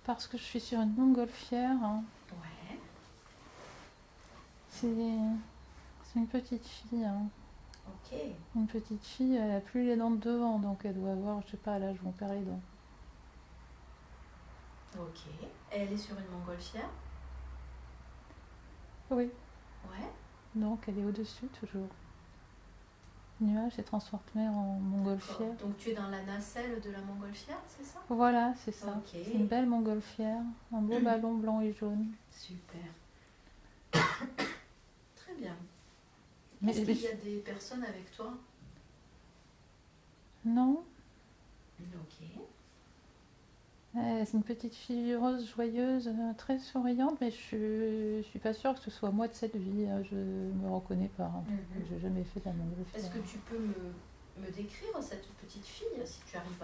Parce que je suis sur une montgolfière. Ouais. C'est une petite fille. Ok. Une petite fille, elle a plus les dents de devant, donc elle doit avoir, je sais pas, à l'âge où on perd les dents. Ok. Elle est sur une montgolfière. Oui, Ouais. donc elle est au-dessus toujours. Le nuage s'est transformé en D'accord. montgolfière. Donc tu es dans la nacelle de la montgolfière, c'est ça? Voilà, c'est ça. Ok. C'est une belle montgolfière, un beau ballon blanc et jaune. Super. Très bien. Mais, Est-ce mais qu'il y a des personnes avec toi? non, Ok. c'est une petite fille rose, joyeuse, très souriante, mais je suis pas sûre que ce soit moi de cette vie. Je me reconnais pas. Mhm. J'ai jamais fait de la Est-ce montgolfière. que tu peux me décrire cette petite fille, si tu arrives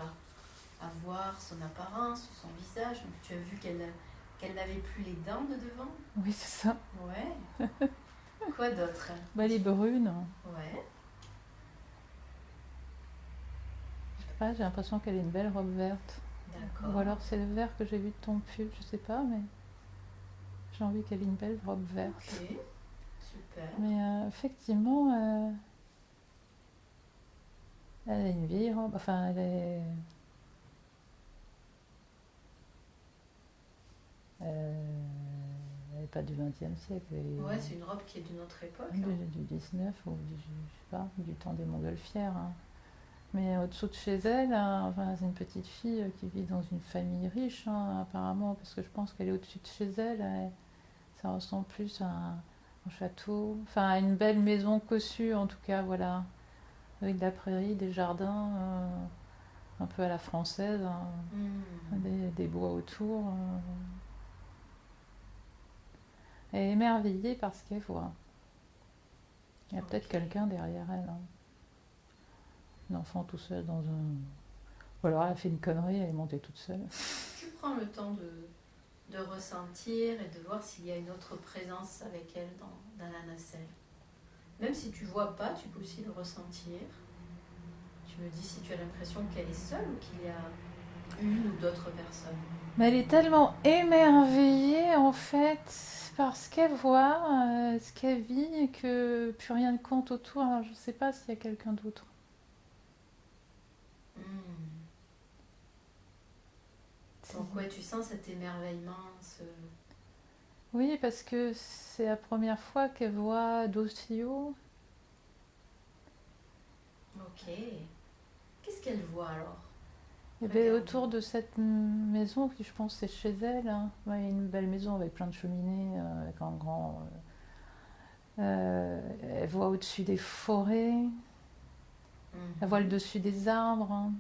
à voir son apparence, son visage? Donc, tu as vu qu'elle n'avait plus les dents de devant? Oui, c'est ça. Ouais. Quoi d'autre? Bah, elle est brune. Ouais. Je sais pas, j'ai l'impression qu'elle a une belle robe verte. Ou D'accord. alors c'est le vert que j'ai vu de ton pull, je sais pas, mais j'ai envie qu'elle ait une belle robe verte. Ok. Super. Mais effectivement, elle a une vieille robe, enfin elle est pas du XXe siècle, elle Ouais, est c'est une robe qui est d'une autre époque, hein. du 19 ou je sais pas, du temps des montgolfières. Mais au-dessous de chez elle, enfin, c'est une petite fille qui vit dans une famille riche, apparemment, parce que je pense qu'elle est au-dessus de chez elle. Ça ressemble plus à un château, enfin à une belle maison cossue en tout cas, voilà, avec de la prairie, des jardins, un peu à la française, Hmm. des bois autour. Elle est émerveillée par ce qu'elle voit. Il y a peut-être Ok. quelqu'un derrière elle, un enfant tout seul dans un... Ou alors elle a fait une connerie, elle est montée toute seule. Tu prends le temps de ressentir et de voir s'il y a une autre présence avec elle dans la nacelle. Même si tu vois pas, tu peux aussi le ressentir. Tu me dis si tu as l'impression qu'elle est seule ou qu'il y a une ou d'autres personnes. Mais elle est tellement émerveillée en fait par ce qu'elle voit, ce qu'elle vit, que plus rien ne compte autour. Alors je sais pas s'il y a quelqu'un d'autre. Hmm. Donc ouais, tu sens cet émerveillement, Oui, parce que c'est la première fois qu'elle voit d'aussi haut. Ok. Qu'est-ce qu'elle voit alors? Et bien, Regarde. autour de cette maison, qui je pense c'est chez elle, ouais, il y a une belle maison avec plein de cheminées, avec un grand. Elle voit au-dessus des forêts, elle voit le Mhm. dessus des arbres.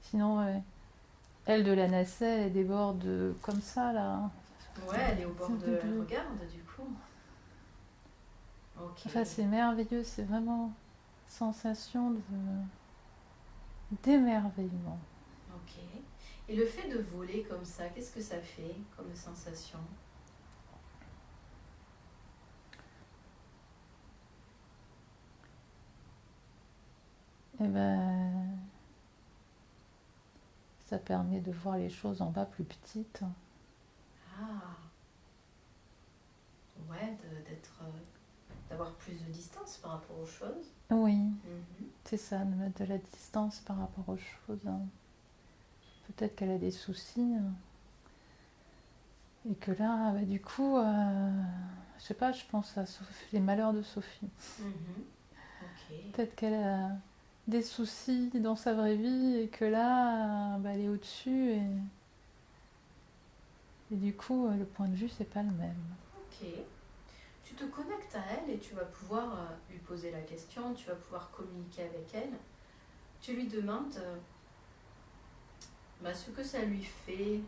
Sinon, elle de la nacelle, elle déborde comme ça, là. Ouais, elle est au bord de... Elle regarde du coup. Ok. Enfin, c'est merveilleux, c'est vraiment une sensation d'émerveillement. Ok. Et le fait de voler comme ça, qu'est-ce que ça fait comme sensation? Et ben, ça permet de voir les choses en bas plus petites. Ah, ouais, d'avoir plus de distance par rapport aux choses. Oui, Mhm. c'est ça, de mettre de la distance par rapport aux choses. Peut-être qu'elle a des soucis. Et que là, bah, du coup, je sais pas, je pense à les malheurs de Sophie. Mhm. Ok. Peut-être qu'elle a des soucis dans sa vraie vie et que là, bah, elle est au-dessus et du coup, le point de vue, c'est pas le même. Ok. Tu te connectes à elle et tu vas pouvoir lui poser la question, tu vas pouvoir communiquer avec elle. Tu lui demandes ce que ça lui fait,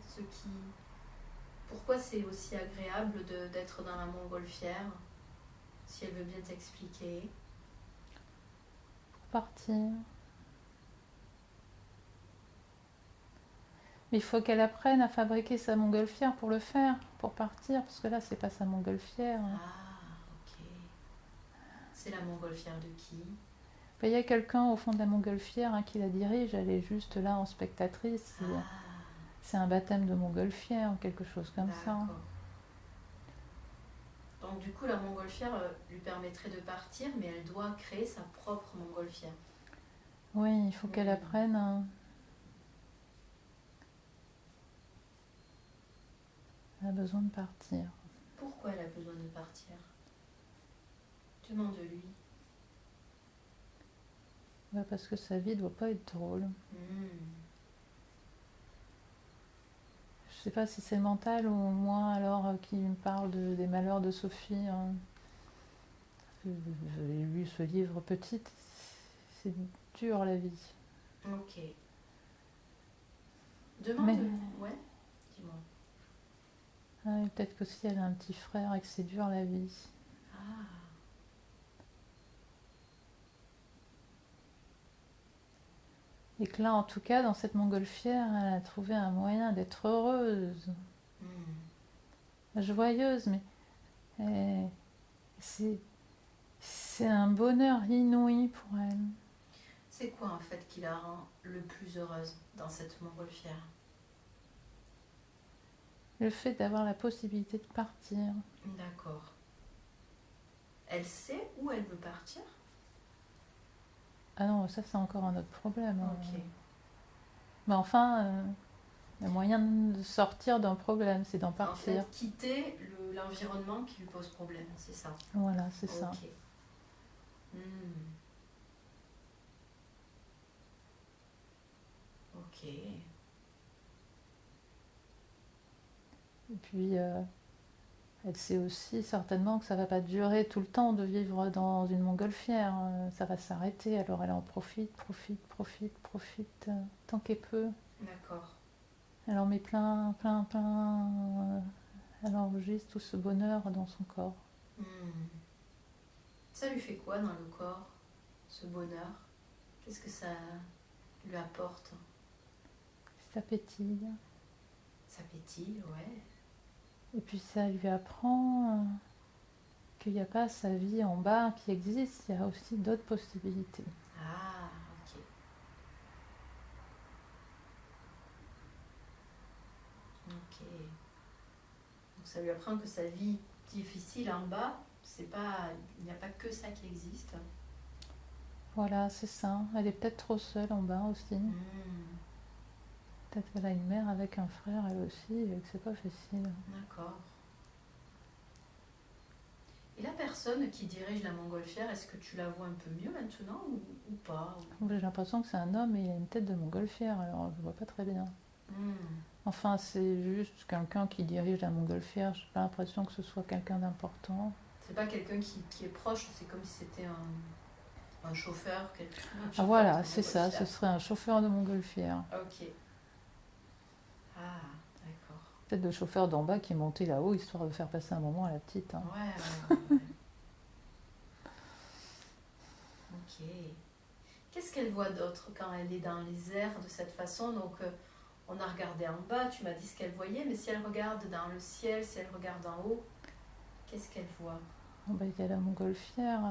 pourquoi c'est aussi agréable d'être dans la montgolfière, si elle veut bien t'expliquer. Pour partir, Mais il faut qu'elle apprenne à fabriquer sa montgolfière pour le faire, pour partir, parce que là, c'est pas sa montgolfière. Ah, ok. C'est la montgolfière de qui? Ben, il y a quelqu'un au fond de la montgolfière qui la dirige, elle est juste là en spectatrice. Ah, C'est un baptême de montgolfière ou quelque chose comme ça. d'accord. Donc du coup, la montgolfière lui permettrait de partir, mais elle doit créer sa propre montgolfière. Oui, il faut qu'elle apprenne. Elle a besoin de partir. Pourquoi elle a besoin de partir? Demande-lui. Ouais, parce que sa vie doit pas être drôle. Je sais pas si c'est le mental ou moi alors qui me parle des malheurs de Sophie. J'ai lu ce livre petite. C'est dur la vie. Ok. Demande. Ouais, dis-moi. Peut-être qu'aussi elle a un petit frère et que c'est dur la vie. Ah. Et que là, en tout cas, dans cette montgolfière, elle a trouvé un moyen d'être heureuse. Joyeuse, mais c'est un bonheur inouï pour elle. C'est quoi en fait qui la rend le plus heureuse dans cette montgolfière? Le fait d'avoir la possibilité de partir. D'accord. Elle sait où elle veut partir? Ah non, ça c'est encore un autre problème. Ok. Mais enfin, le moyen de sortir d'un problème, c'est d'en partir. En fait, quitter l'environnement qui lui pose problème, c'est ça. Voilà, c'est ça. Ok. Et puis, elle sait aussi certainement que ça va pas durer tout le temps de vivre dans une montgolfière. Ça va s'arrêter, alors elle en profite, tant qu'elle peut. D'accord. Elle en met plein. Elle enregistre tout ce bonheur dans son corps. Ça lui fait quoi dans le corps, ce bonheur? Qu'est-ce que ça lui apporte? Ça pétille. Ça pétille, ouais. Et puis ça lui apprend qu'il n'y a pas sa vie en bas qui existe, il y a aussi d'autres possibilités. Ah, ok. Ok. Donc ça lui apprend que sa vie difficile en bas, c'est pas, il n'y a pas que ça qui existe. Voilà, c'est ça. Elle est peut-être trop seule en bas aussi. Peut-être qu'elle a une mère avec un frère, elle aussi, et que c'est pas facile. D'accord. Et la personne qui dirige la montgolfière, est-ce que tu la vois un peu mieux maintenant ou pas? J'ai l'impression que c'est un homme et il a une tête de montgolfière, alors je vois pas très bien. Enfin, c'est juste quelqu'un qui dirige la montgolfière, j'ai pas l'impression que ce soit quelqu'un d'important. C'est pas quelqu'un qui est proche, c'est comme si c'était un chauffeur. Ah voilà, c'est ça, ce serait un chauffeur de montgolfière. Ok. Ah, d'accord. Peut-être le chauffeur d'en bas qui est monté là-haut, histoire de faire passer un moment à la petite. Ouais. Ok. Qu'est-ce qu'elle voit d'autre quand elle est dans les airs de cette façon? Donc, on a regardé en bas, tu m'as dit ce qu'elle voyait, mais si elle regarde dans le ciel, si elle regarde en haut, qu'est-ce qu'elle voit? Il y a la montgolfière,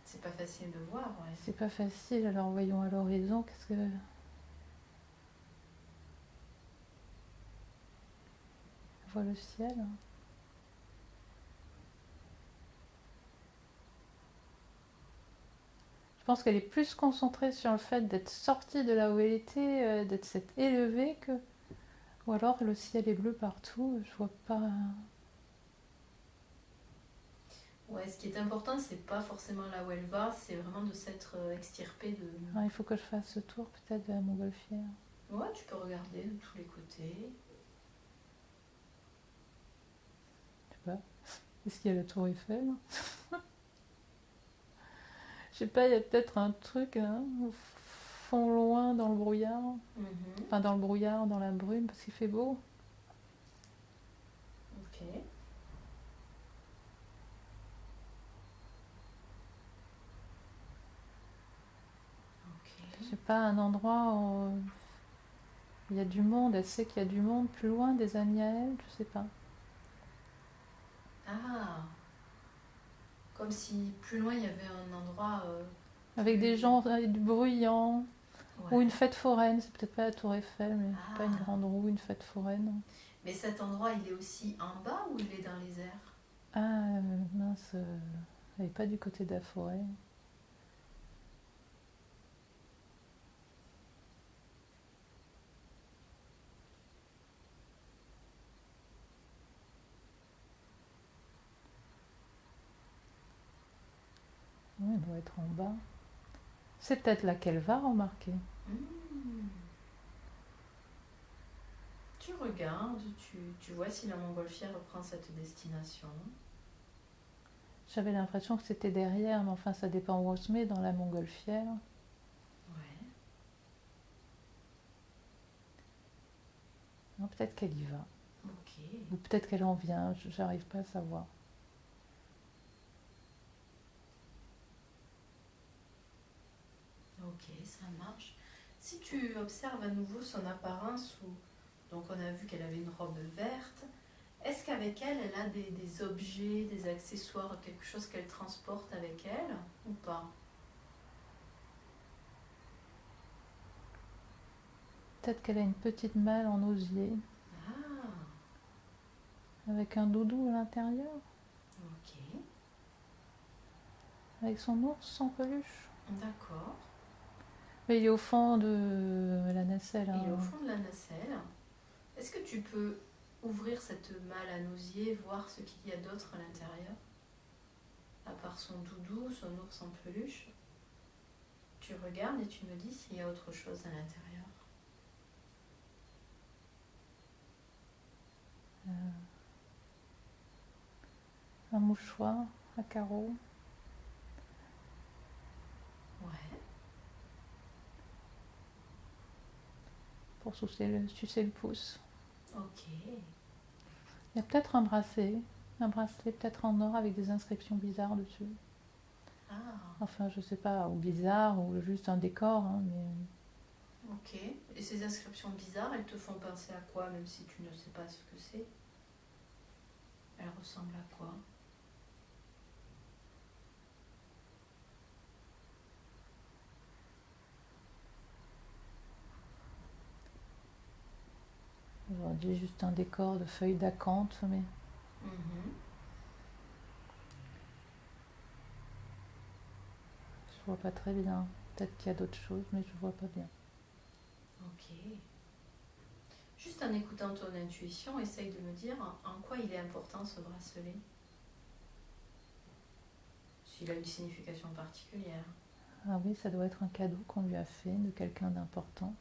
c'est pas facile de voir, ouais. C'est pas facile, alors voyons à l'horizon, qu'est-ce que... Elle voit le ciel. Je pense qu'elle est plus concentrée sur le fait d'être sortie de là où elle était, d'être cette élevée que... Ou alors le ciel est bleu partout, je vois pas... Ouais, ce qui est important, c'est pas forcément là où elle va, c'est vraiment de s'être extirpée de... il faut que je fasse le tour peut-être de la montgolfière. Ouais, tu peux regarder de tous les côtés. Je sais pas. Est-ce qu'il y a la tour Eiffel? Je sais pas, il y a peut-être un truc au fond loin dans le brouillard. Enfin, dans le brouillard, dans la brume, parce qu'il fait beau. Ok. Je sais pas, un endroit Il y a du monde, elle sait qu'il y a du monde plus loin, des amis à elle, je sais pas. Ah, comme si plus loin il y avait un endroit. Avec des gens avec du bruyant, ou Ouais. une fête foraine, c'est peut-être pas la Tour Eiffel, mais pas une Ah, grande roue, une fête foraine. mais cet endroit il est aussi en bas ou il est dans les airs? Ah, mince, elle est pas du côté de la forêt. Oui, elle doit être en bas. C'est peut-être là qu'elle va, remarquer. Hmm. Tu regardes, tu vois si la montgolfière reprend cette destination. J'avais l'impression que c'était derrière, mais enfin ça dépend où on se met dans la montgolfière. Ouais, Non, peut-être qu'elle y va. ok. Ou peut-être qu'elle en vient, j'arrive pas à savoir. Ok, ça marche. Si tu observes à nouveau son apparence, donc on a vu qu'elle avait une robe verte, est-ce qu'avec elle, elle a des objets, des accessoires, quelque chose qu'elle transporte avec elle ou pas? Peut-être qu'elle a une petite malle en osier, Ah, avec un doudou à l'intérieur, ok, avec son ours sans peluche. d'accord. Mais il est au fond de la nacelle. Il est au Hein. fond de la nacelle. Est-ce que tu peux ouvrir cette malle à osier, voir ce qu'il y a d'autre à l'intérieur? À part son doudou, son ours en peluche, tu regardes et tu me dis s'il y a autre chose à l'intérieur. Un mouchoir à carreaux, Ouais, pour sucer le pouce. ok. Il y a peut-être un bracelet peut-être en or avec des inscriptions bizarres dessus. Ah, Enfin, je sais pas, ou bizarre, ou juste un décor, hein, mais ok. Et ces inscriptions bizarres, elles te font penser à quoi, même si tu ne sais pas ce que c'est? Elles ressemblent à quoi? j'aurais dit juste un décor de feuilles d'acanthe, mais Mhm. je vois pas très bien. Peut-être qu'il y a d'autres choses, mais je vois pas bien. Ok. Juste en écoutant ton intuition, essaye de me dire en quoi il est important ce bracelet. S'il a une signification particulière. Ah oui, ça doit être un cadeau qu'on lui a fait de quelqu'un d'important.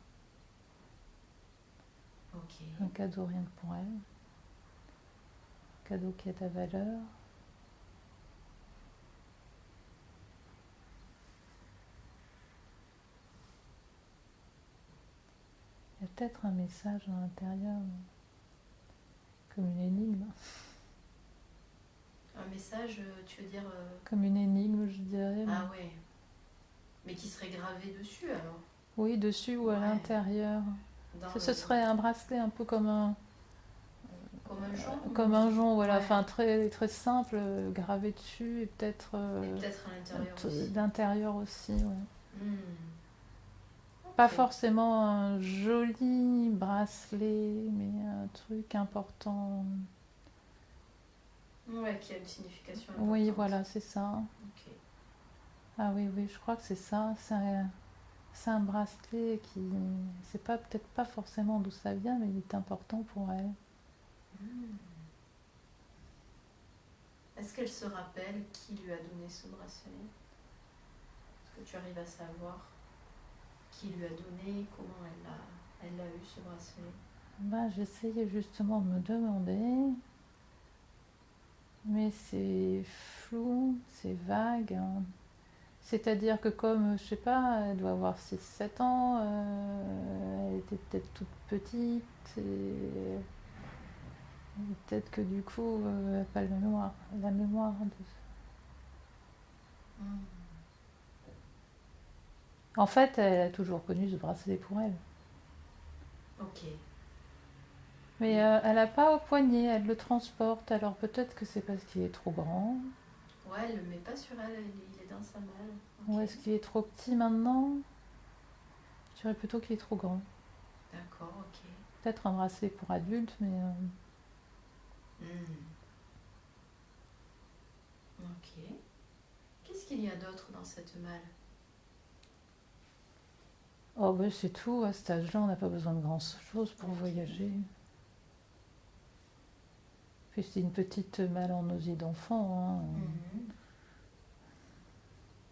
Ok. Un cadeau rien que pour elle. Un cadeau qui a de la valeur. Il y a peut-être un message à l'intérieur, comme une énigme. Un message, tu veux dire... Comme une énigme, je dirais. Ah ouais. Mais qui serait gravé dessus alors? Oui, dessus ou à Ouais. l'intérieur. Dans Ce serait un bracelet un peu comme Comme un jonc comme un jonc, voilà, Ouais. enfin très, très simple, gravé dessus et peut-être Et peut-être à l'intérieur aussi. d'intérieur aussi. Ouais. Hmm. Pas Ok. forcément un joli bracelet, mais un truc important. Ouais, qui a une signification importante. Oui, voilà, c'est ça. Ok. Ah oui, oui, je crois que c'est ça. C'est un bracelet qui, c'est pas peut-être pas forcément d'où ça vient, mais il est important pour elle. Hmm. Est-ce qu'elle se rappelle qui lui a donné ce bracelet? Est-ce que tu arrives à savoir qui lui a donné, comment elle a eu ce bracelet? Bah, j'essayais justement de me demander, mais c'est flou, c'est vague. Hein. C'est-à-dire que comme, je sais pas, elle doit avoir 6 7 ans, elle était peut-être toute petite, et peut-être que du coup, elle n'a pas la mémoire de... Hmm. En fait, elle a toujours connu ce bracelet pour elle. Ok. Ok. Mais elle n'a pas au poignet, elle le transporte. Alors peut-être que c'est parce qu'il est trop grand. Ouais, elle le met pas sur elle, il est dans sa malle. Ou Ok. est-ce qu'il est trop petit maintenant? Je dirais plutôt qu'il est trop grand. D'accord, ok. Peut-être un bracelet pour adulte, mais... Hmm. Ok. Qu'est-ce qu'il y a d'autre dans cette malle? Oh, ben c'est tout. À cet âge-là, on n'a pas besoin de grand-chose pour Ok. voyager. Puis c'est une petite malle en osier d'enfant. Hein. Mhm.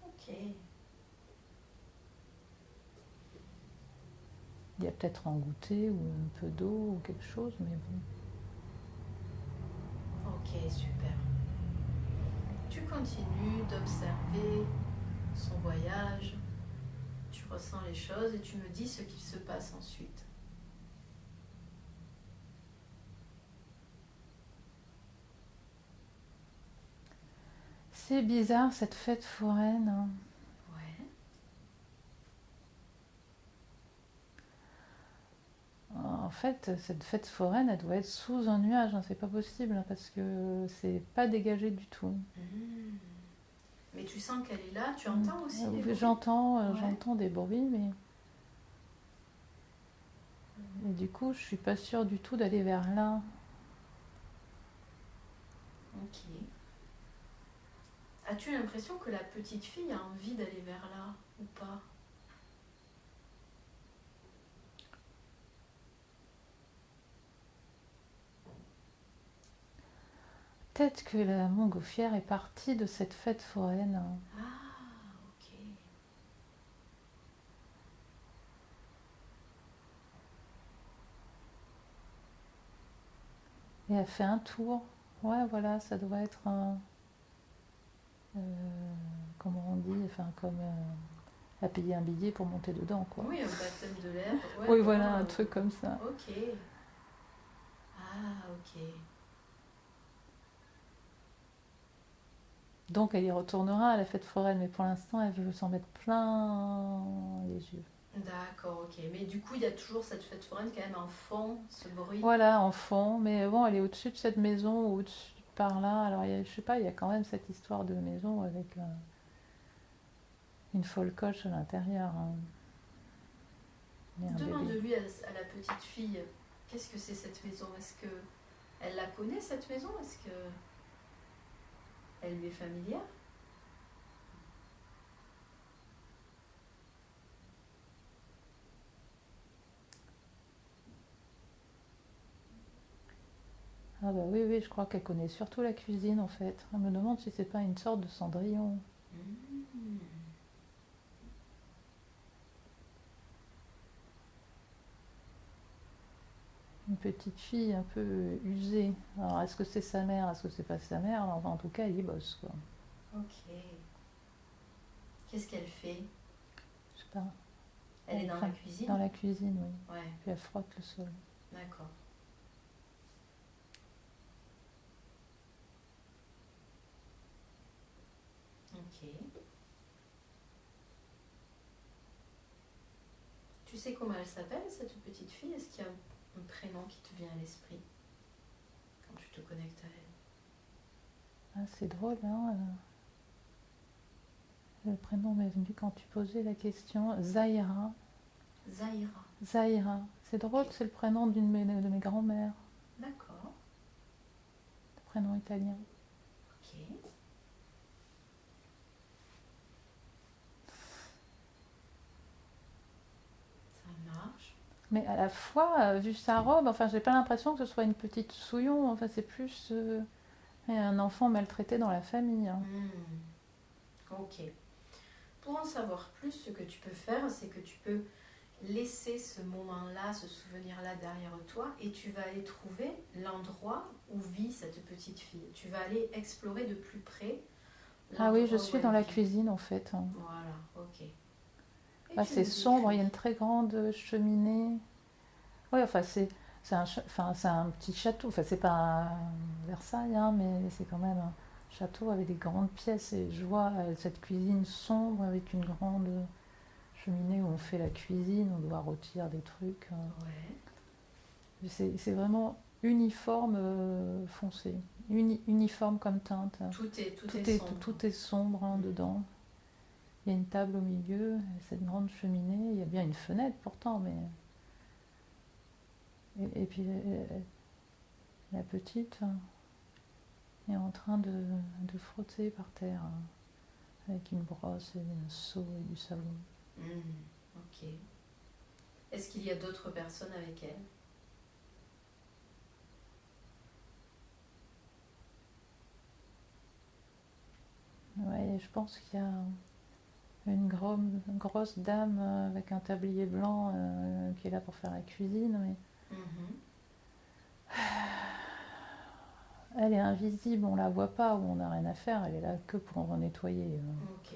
Ok. Il y a peut-être un goûter ou un peu d'eau ou quelque chose, mais bon. Ok, super. Tu continues d'observer son voyage, tu ressens les choses et tu me dis ce qu'il se passe ensuite. C'est bizarre cette fête foraine. Hein. Ouais. En fait, cette fête foraine, elle doit être sous un nuage. Hein. C'est pas possible hein, parce que c'est pas dégagé du tout. Hmm. Mais tu sens qu'elle est là, tu entends aussi des bruits? J'entends, Ouais. j'entends des bruits, mais et du coup, je suis pas sûre du tout d'aller vers là. Ok. As-tu l'impression que la petite fille a envie d'aller vers là ou pas? Peut-être que la montgolfière est partie de cette fête foraine. Hein. Ah, ok. Et elle fait un tour. Ouais, voilà, ça doit être un. euh, comment on dit? Enfin, comme. À payer un billet pour monter dedans, quoi. Oui, un baptême de l'air. Ouais, Oui, bon. voilà, un truc comme ça. Ok. Ah, ok. Donc elle y retournera à la fête foraine, mais pour l'instant, elle veut s'en mettre plein les yeux. D'accord, ok. Mais du coup, il y a toujours cette fête foraine quand même en fond, ce bruit. Voilà, en fond, mais bon, elle est au-dessus de cette maison, ou au-dessus par là. Alors, je sais pas, il y a quand même cette histoire de maison avec une folle coche à l'intérieur. Hein. Il y a un bébé. Demande-lui à la petite fille, qu'est-ce que c'est cette maison? Est-ce que elle la connaît cette maison? Est-ce que elle lui est familière? Ah bah oui, oui, je crois qu'elle connaît surtout la cuisine en fait. Elle me demande si c'est pas une sorte de Cendrillon. Hmm. Une petite fille un peu usée. Alors, est-ce que c'est sa mère? Est-ce que c'est pas sa mère? Enfin, en tout cas, elle y bosse, quoi. Ok. Qu'est-ce qu'elle fait? Je sais pas. Elle est dans la cuisine? Dans la cuisine, oui. Ouais, Puis elle frotte le sol. d'accord. Ok. Tu sais comment elle s'appelle, cette petite fille? Est-ce qu'il y a un prénom qui te vient à l'esprit quand tu te connectes à elle? Ah, c'est drôle, hein le prénom m'est venu quand tu posais la question. Zahira. Zahira. Zahira. C'est drôle, Ok. c'est le prénom de mes grands-mères. D'accord. Le prénom italien. Ok. Ça marche. Mais à la fois, vu sa robe, enfin, j'ai pas l'impression que ce soit une petite souillon. Enfin, c'est plus un enfant maltraité dans la famille. Hein. Ok. Pour en savoir plus, ce que tu peux faire, c'est que tu peux laisser ce moment-là, ce souvenir-là derrière toi et tu vas aller trouver l'endroit où vit cette petite fille. Tu vas aller explorer de plus près Ah oui, je l'endroit où suis elle dans la vit. cuisine en fait. Hein. Voilà, ok. Et Ah, tu c'est me sombre, il y a décris. une très grande cheminée. Oui, enfin, c'est un petit château. Enfin, c'est pas un Versailles, hein, mais c'est quand même un château avec des grandes pièces. Et je vois cette cuisine sombre avec une grande cheminée où on fait la cuisine, on doit rôtir des trucs. Ouais. C'est vraiment uniforme foncé, uniforme comme teinte. Tout est sombre hein, dedans. Il y a une table au milieu, cette grande cheminée, il y a bien une fenêtre pourtant, mais... Et puis la petite est en train de frotter par terre avec une brosse et un seau et du savon. Ok. Est-ce qu'il y a d'autres personnes avec elle? Ouais, je pense qu'il y a une grosse dame avec un tablier blanc qui est là pour faire la cuisine, mais elle est invisible, on la voit pas, ou on n'a rien à faire, elle est là que pour nettoyer. Ok.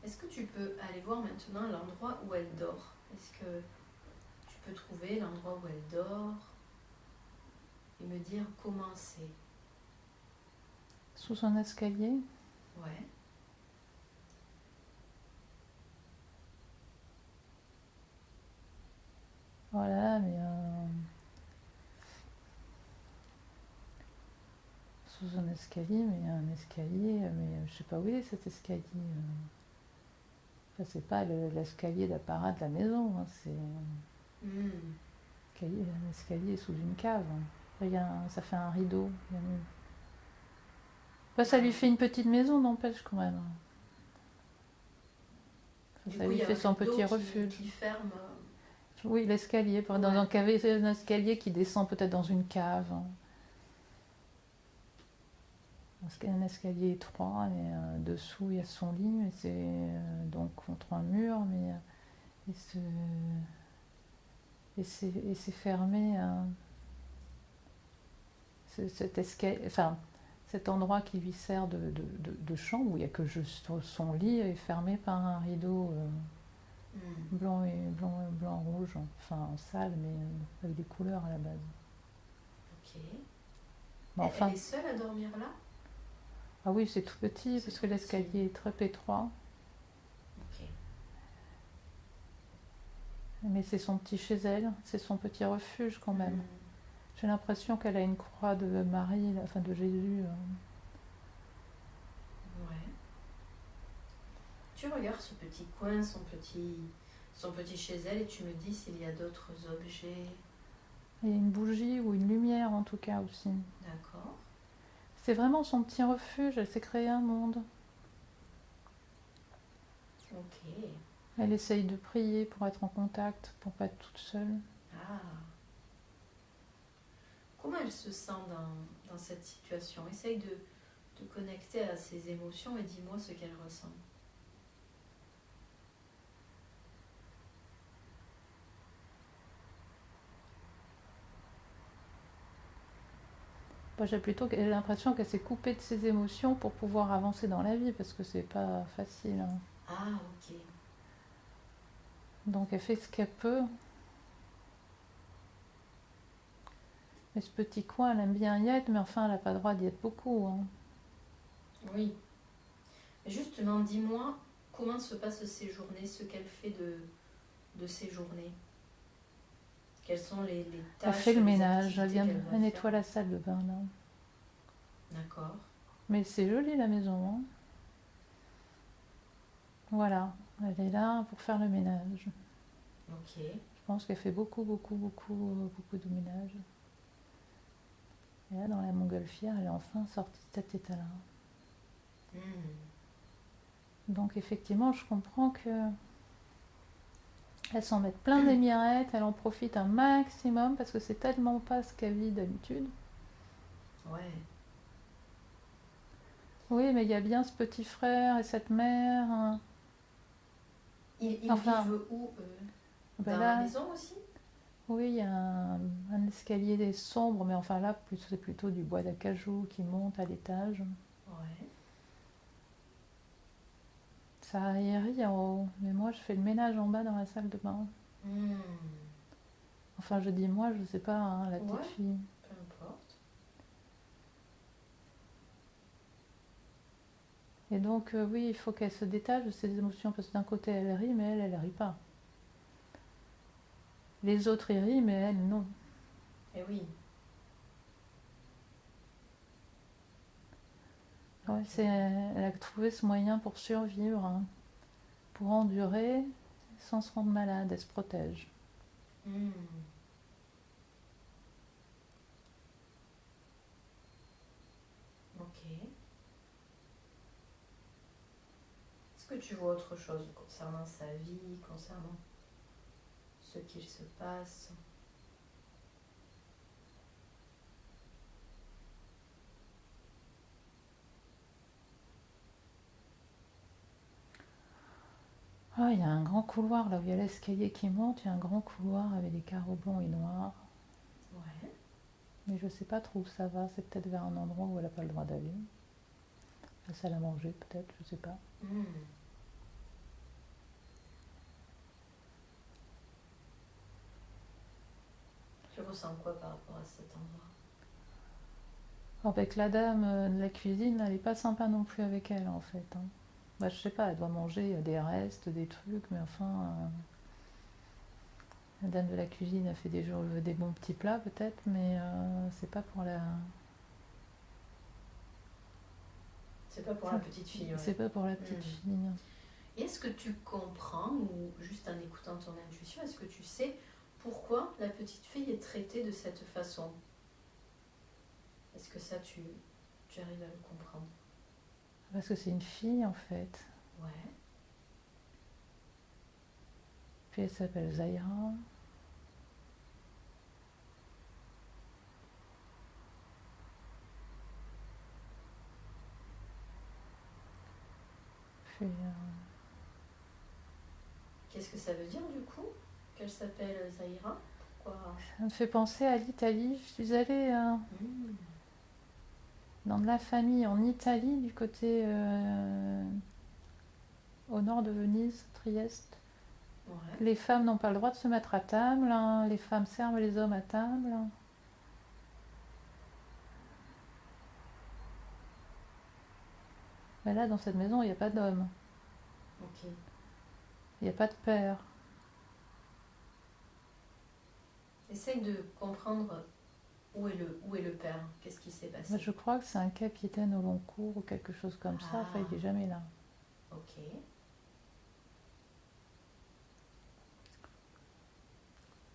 Est-ce que tu peux aller voir maintenant l'endroit où elle dort? Est-ce que tu peux trouver l'endroit où elle dort et me dire comment c'est? Sous son escalier? Ouais. Voilà, mais sous un escalier, mais il y a un escalier, mais je sais pas où il est cet escalier. Enfin, c'est pas l'escalier d'apparat de la maison, hein, c'est un escalier sous une cave. Ça fait un rideau. Bah, ça lui fait une petite maison, n'empêche quand même. Ça lui fait son petit refuge. Qui ferme. Oui, l'escalier, dans un escalier qui descend peut-être dans une cave. Un escalier étroit, et dessous il y a son lit, mais c'est donc contre un mur, mais et c'est fermé. Cet escalier, enfin, cet endroit qui lui sert de chambre, où il n'y a que juste son lit, est fermé par un rideau blanc et blanc rouge, enfin en salle, mais avec des couleurs à la base. Ok. Bon, enfin, elle est seule à dormir là? Ah oui, c'est tout petit, parce que l'escalier est très étroit. Ok. Mais c'est son petit chez elle, c'est son petit refuge quand même. J'ai l'impression qu'elle a une croix de Marie, enfin de Jésus. Ouais. Tu regardes ce petit coin, son petit chez elle, et tu me dis s'il y a d'autres objets. Il y a une bougie ou une lumière en tout cas aussi. D'accord. C'est vraiment son petit refuge, elle s'est créée un monde. Ok. Elle essaye de prier pour être en contact, pour pas être toute seule. Ah. Comment elle se sent dans cette situation? Essaye de te connecter à ses émotions et dis-moi ce qu'elle ressent. Moi, j'ai plutôt l'impression qu'elle s'est coupée de ses émotions pour pouvoir avancer dans la vie, parce que c'est pas facile. Hein. Ah, ok. Donc elle fait ce qu'elle peut. Mais ce petit coin, elle aime bien y être, mais enfin, elle n'a pas le droit d'y être beaucoup. Hein. Oui. Justement, dis-moi comment se passent ces journées, ce qu'elle fait de ces journées. Quelles sont les tâches? Elle fait le ménage, elle nettoie la salle de bain là. D'accord. Mais c'est joli la maison. Hein. Voilà, elle est là pour faire le ménage. Ok. Je pense qu'elle fait beaucoup de ménage. Et là, dans la montgolfière, elle est enfin sortie de cet état-là. Donc effectivement, je comprends que elle s'en met plein les mirettes, elle en profite un maximum parce que c'est tellement pas ce qu'elle vit d'habitude. Ouais. Oui, mais il y a bien ce petit frère et cette mère. Hein. Ils vivent où, eux? Dans la maison aussi? Oui, il y a un escalier sombre, mais enfin là, c'est plutôt du bois d'acajou qui monte à l'étage. Ouais. Ça aérie en haut, mais moi je fais le ménage en bas dans la salle de bain. Enfin, je dis moi, je sais pas, hein, la petite fille. Peu importe. Et donc, oui, il faut qu'elle se détache de ses émotions, parce que d'un côté elle rit, mais elle rit pas. Les autres y rient, mais elle, non. Et oui. Ouais, elle a trouvé ce moyen pour survivre, hein, pour endurer sans se rendre malade. Elle se protège. Hmm. Ok. Est-ce que tu vois autre chose concernant sa vie, concernant ce qu'il se passe? Ah, il y a un grand couloir là où il y a l'escalier qui monte. Il y a un grand couloir avec des carreaux blancs et noirs. Ouais. Mais je sais pas trop où ça va. C'est peut-être vers un endroit où elle n'a pas le droit d'aller. La salle à manger, peut-être, je sais pas. Hmm. Tu ressens quoi par rapport à cet endroit? Avec la dame de la cuisine, elle est pas sympa non plus avec elle, en fait, hein. Bah, je sais pas, elle doit manger des restes, des trucs, mais enfin, la dame de la cuisine a fait des bons petits plats, peut-être, mais c'est pas pour la... C'est pas pour la petite fille, ouais. C'est pas pour la petite fille. Et est-ce que tu comprends, ou juste en écoutant ton intuition, est-ce que tu sais pourquoi la petite fille est traitée de cette façon? Est-ce que ça, tu arrives à le comprendre? Parce que c'est une fille, en fait. Ouais. Puis elle s'appelle Zaira. Puis, Qu'est-ce que ça veut dire du coup qu'elle s'appelle Zaira? Pourquoi? ça me fait penser à l'Italie. Je suis allée dans de la famille en Italie, du côté au nord de Venise, Trieste. Ouais. Les femmes n'ont pas le droit de se mettre à table, hein. Les femmes servent les hommes à table. Mais là, dans cette maison, il n'y a pas d'homme. Ok. Il n'y a pas de père. Essaye de comprendre où est le père. Qu'est-ce qui s'est passé? Moi, je crois que c'est un capitaine au long cours ou quelque chose comme ça. Enfin, il n'est jamais là. Ok.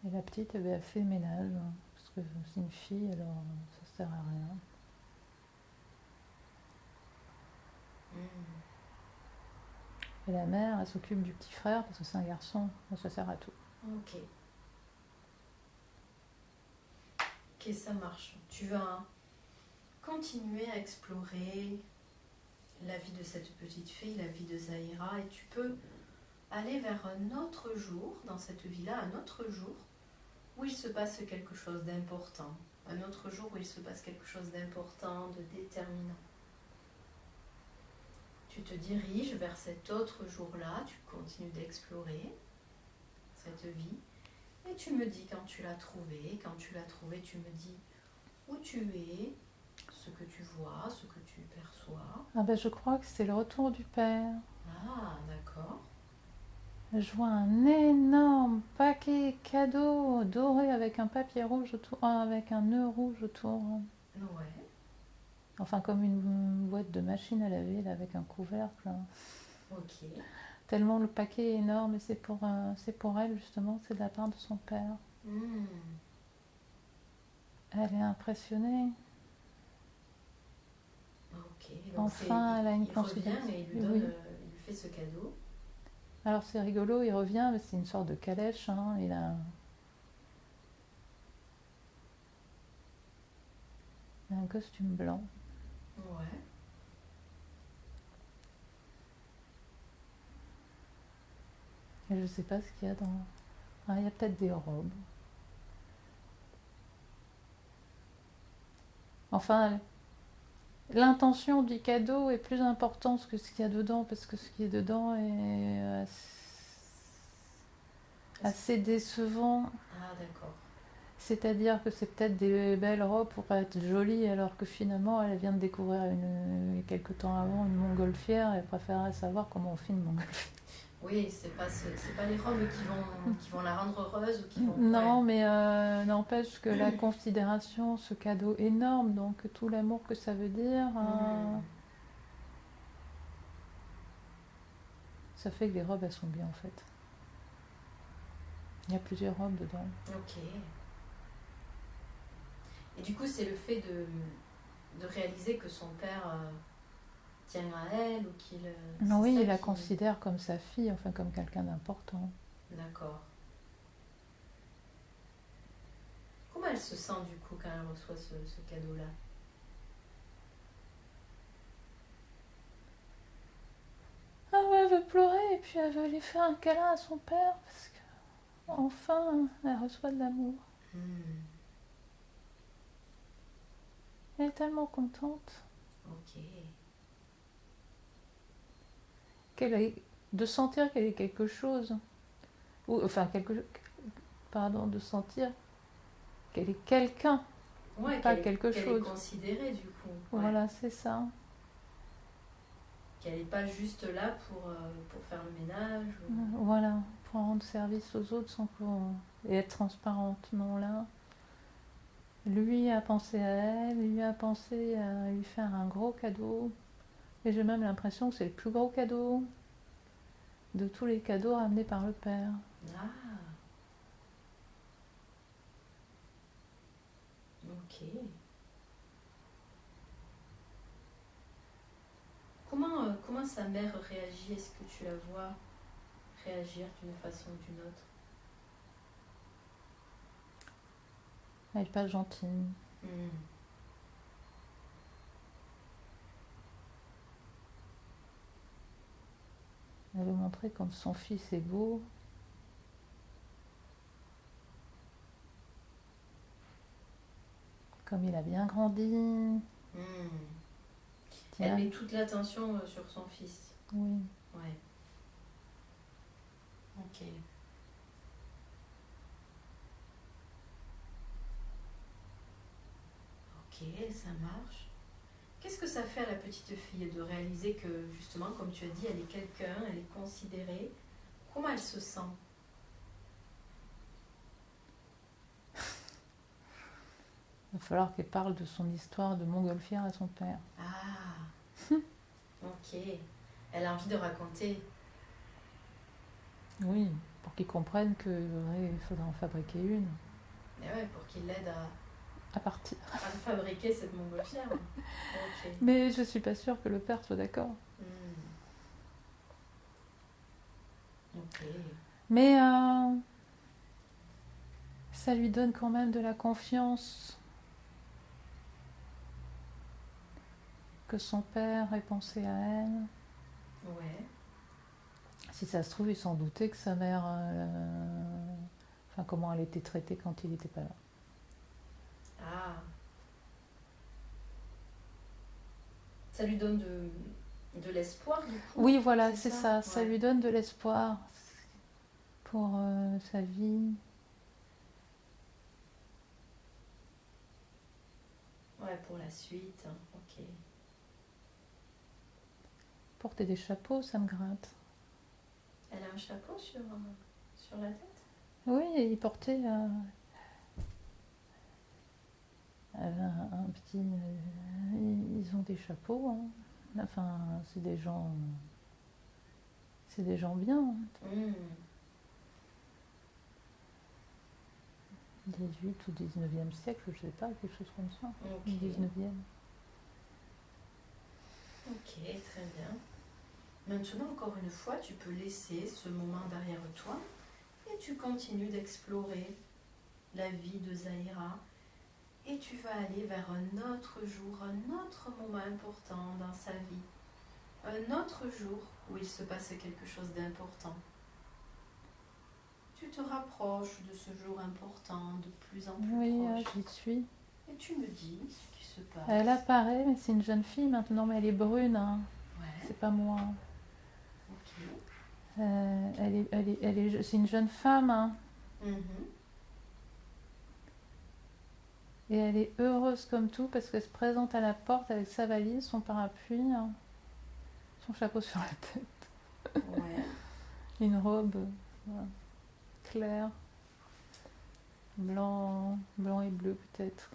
Et la petite, elle fait le ménage. Parce que c'est une fille, alors ça sert à rien. Et la mère, elle s'occupe du petit frère parce que c'est un garçon. Donc ça sert à tout. Ok. Ok, ça marche. Tu vas continuer à explorer la vie de cette petite fille, la vie de Zaira, et tu peux aller vers un autre jour, dans cette vie-là, un autre jour où il se passe quelque chose d'important. Un autre jour où il se passe quelque chose d'important, de déterminant. Tu te diriges vers cet autre jour-là, tu continues d'explorer cette vie, et tu me dis quand tu l'as trouvé. Quand tu l'as trouvé, tu me dis où tu es, ce que tu vois, ce que tu perçois. Ah ben, je crois que c'est le retour du père. Ah, d'accord. Je vois un énorme paquet cadeau doré avec un papier rouge autour, avec un nœud rouge autour. Ouais. Enfin, comme une boîte de machine à laver là, avec un couvercle. Ok. Tellement le paquet est énorme et c'est pour elle justement, c'est de la part de son père. Elle est impressionnée. Ok. Donc enfin, elle a une considération. Il revient et il lui donne, il lui fait ce cadeau. Alors c'est rigolo, il revient, mais c'est une sorte de calèche. Hein, il a un costume blanc. Ouais. Et je sais pas ce qu'il y a dans... Ah, il y a peut-être des robes. Enfin, l'intention du cadeau est plus importante que ce qu'il y a dedans, parce que ce qui est dedans est assez décevant. Ah, d'accord. C'est-à-dire que c'est peut-être des belles robes pour être jolies, alors que finalement, elle vient de découvrir quelques temps avant une montgolfière et elle préférerait savoir comment on fait une montgolfière. Oui, c'est pas les robes qui vont la rendre heureuse ou qui vont. Non, Ouais. mais n'empêche que la considération, ce cadeau énorme, donc tout l'amour que ça veut dire, ça fait que les robes, elles sont bien en fait. Il y a plusieurs robes dedans. Ok. Et du coup, c'est le fait de réaliser que son père tient à elle ou qu'il. C'est Oui, ça il la qui. considère comme sa fille, enfin comme quelqu'un d'important. D'accord. Comment elle se sent du coup quand elle reçoit ce cadeau-là? Ah ouais, elle veut pleurer et puis elle veut aller faire un câlin à son père parce que enfin, elle reçoit de l'amour. Hmm. Elle est tellement contente Ok. de sentir qu'elle est quelque chose. Ou, enfin, de sentir qu'elle est quelqu'un, Ouais, pas quelque qu'elle est chose. considérée du coup. Ouais. Voilà, c'est ça. Qu'elle n'est pas juste là pour faire le ménage. Ou. Voilà, pour rendre service aux autres et être transparente. Non, là, lui a pensé à elle, lui a pensé à lui faire un gros cadeau. Et j'ai même l'impression que c'est le plus gros cadeau de tous les cadeaux ramenés par le père. Ah, ok. Comment sa mère réagit? Est-ce que tu la vois réagir d'une façon ou d'une autre? Elle n'est pas gentille. Hmm. Elle veut montrer comme son fils est beau. Comme il a bien grandi. Hmm. Elle Tiens, met toute l'attention sur son fils. oui. Ouais. Ok. Ok, ça marche. Qu'est-ce que ça fait à la petite fille de réaliser que, justement, comme tu as dit, elle est quelqu'un, elle est considérée? Comment elle se sent? Il va falloir qu'elle parle de son histoire de montgolfière à son père. Ah, ok. Elle a envie de raconter. Oui, pour qu'il comprenne qu'il faudra en fabriquer une. Mais ouais, pour qu'il l'aide À partir. à fabriquer cette montgolfière. Ok. Mais je suis pas sûre que le père soit d'accord. Hmm. Ok. Mais ça lui donne quand même de la confiance que son père ait pensé à elle. Ouais. Si ça se trouve, il s'en doutait que sa mère... Enfin, comment elle était traitée quand il n'était pas là. Ah. Ça lui donne de l'espoir, du coup. Oui, voilà, C'est c'est ça? ça. Ça Ouais. lui donne de l'espoir pour sa vie. Ouais, pour la suite. Ok. Porter des chapeaux, ça me gratte. Elle a un chapeau sur la tête? Oui, il portait un petit... ils ont des chapeaux. Hein. Enfin, c'est des gens... C'est des gens bien. Hein. Hmm. 18 ou 19e siècle, je sais pas, quelque chose comme ça. Ok. 19e. Ok, très bien. Maintenant, encore une fois, tu peux laisser ce moment derrière toi et tu continues d'explorer la vie de Zahira. Et tu vas aller vers un autre jour, un autre moment important dans sa vie. Un autre jour où il se passe quelque chose d'important. Tu te rapproches de ce jour important, de plus en plus Oui, proche. j'y suis. Et tu me dis ce qui se passe. Elle apparaît, mais c'est une jeune fille maintenant, mais elle est brune. Hein. Ouais, C'est pas moi. ok. C'est une jeune femme. Hein. Mhm. Et elle est heureuse comme tout parce qu'elle se présente à la porte avec sa valise, son parapluie, hein, son chapeau sur la tête. Ouais. Une robe voilà, claire, blanc et bleu peut-être,